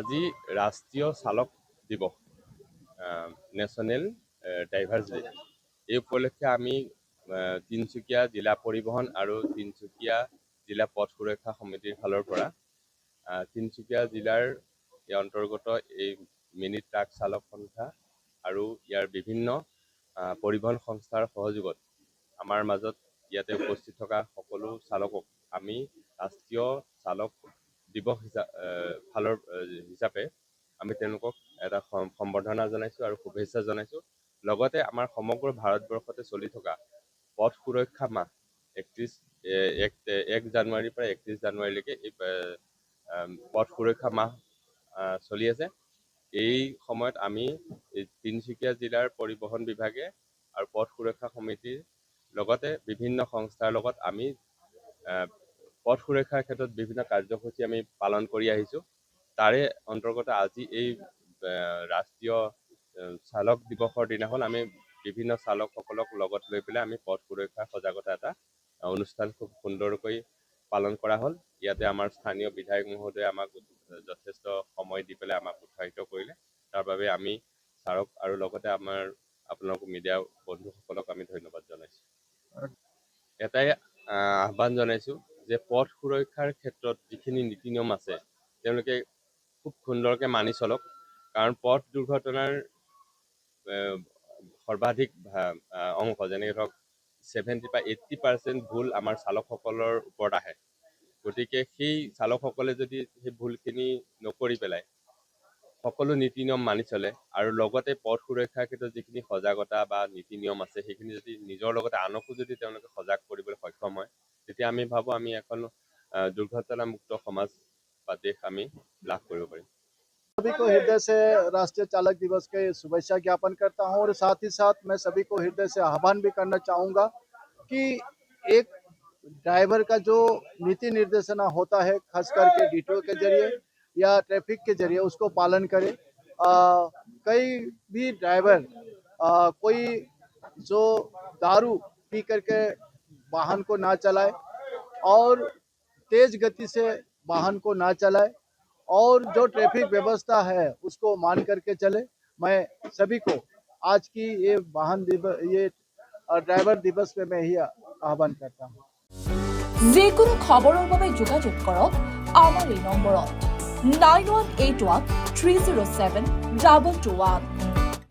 আজি ৰাষ্ট্ৰীয় চালক দিৱস, নেশ্যনেল ড্ৰাইভাৰ্ছ ডে। এই উপলক্ষে আমি তিনিচুকীয়া জিলা পৰিবহণ আৰু তিনিচুকীয়া জিলা পথ সুৰক্ষা সমিতিৰ ফালৰ পৰা তিনিচুকীয়া জিলাৰ অন্তৰ্গত এই মিনি ট্ৰাক চালক সন্থা আৰু ইয়াৰ বিভিন্ন পৰিবহণ সংস্থাৰ সহযোগত আমাৰ মাজত ইয়াতে উপস্থিত থকা সকলো চালকক আমি ৰাষ্ট্ৰীয় চালক দিৱস হিচাপে আমি তেওঁলোকক এটা সম্বৰ্ধনা জনাইছোঁ আৰু শুভেচ্ছা জনাইছোঁ। লগতে আমাৰ সমগ্ৰ ভাৰতবৰ্ষতে চলি থকা পথ সুৰক্ষা মাহ 1 জানুৱাৰীৰ পৰা 31 জানুৱাৰীলৈকে এই পথ সুৰক্ষা মাহ চলি আছে। এই সময়ত আমি তিনিচুকীয়া জিলাৰ পৰিবহণ বিভাগে আৰু পথ সুৰক্ষা সমিতিৰ লগতে বিভিন্ন সংস্থাৰ লগত আমি পথ সুৰক্ষাৰ ক্ষেত্ৰত বিভিন্ন কাৰ্যসূচী আমি পালন কৰি আহিছোঁ। তাৰে অন্তৰ্গত আজি এই ৰাষ্ট্ৰীয় চালক দিৱসৰ দিনাখন আমি বিভিন্ন চালকসকলক লগত লৈ পেলাই আমি পথ সুৰক্ষাৰ সজাগতা এটা অনুষ্ঠান খুব সুন্দৰকৈ পালন কৰা হ'ল। ইয়াতে আমাৰ স্থানীয় বিধায়ক মহোদয়ে আমাক যথেষ্ট সময় দি পেলাই আমাক উৎসাহিত কৰিলে। তাৰ বাবে আমি ছাৰক আৰু লগতে আপোনালোক মিডিয়া বন্ধুসকলক আমি ধন্যবাদ জনাইছোঁ। এটাই আহ্বান জনাইছোঁ যে পথ সুৰক্ষাৰ ক্ষেত্ৰত যিখিনি নীতি নিয়ম আছে তেওঁলোকে খুব সুন্দৰকৈ মানি চলক, কাৰণ পথ দুৰ্ঘটনাৰ সৰ্বাধিক অংশ যেনেকৈ ধৰক 70 বা 80% ভুল আমাৰ চালকসকলৰ ওপৰত আহে। গতিকে সেই চালকসকলে যদি সেই ভুলখিনি নকৰি পেলাই সকলো নীতি নিয়ম মানি চলে আৰু লগতে পথ সুৰক্ষাৰ ক্ষেত্ৰত যিখিনি সজাগতা বা নীতি নিয়ম আছে সেইখিনি যদি নিজৰ লগতে আনকো যদি তেওঁলোকে সজাগ কৰিবলৈ সক্ষম হয়, তেতিয়া আমি ভাবোঁ আমি এখন দুৰ্ঘটনামুক্ত সমাজ বা দেশ আমি লাভ কৰিব পাৰিম। सभी को हृदय से राष्ट्रीय चालक दिवस के शुभेच्छा ज्ञापन करता हूं और साथ ही साथ मैं सभी को हृदय से आह्वान भी करना चाहूँगा कि एक ड्राइवर का जो नीति निर्देशना होता है खास करके डीटीओ के जरिए या ट्रैफिक के जरिए उसको पालन करें। कई भी ड्राइवर कोई जो दारू पी करके वाहन को ना चलाए और तेज गति से वाहन को ना चलाए और जो ट्रैफिक व्यवस्था है उसको मान करके चले। मैं सभी को आज की ये ड्राइवर दिवस में मैं ही आह्वान करता हूँ। যিকোনো খবৰৰ বাবে যোগাযোগ কৰক আমাৰ এই নম্বৰত 9181 307 2221।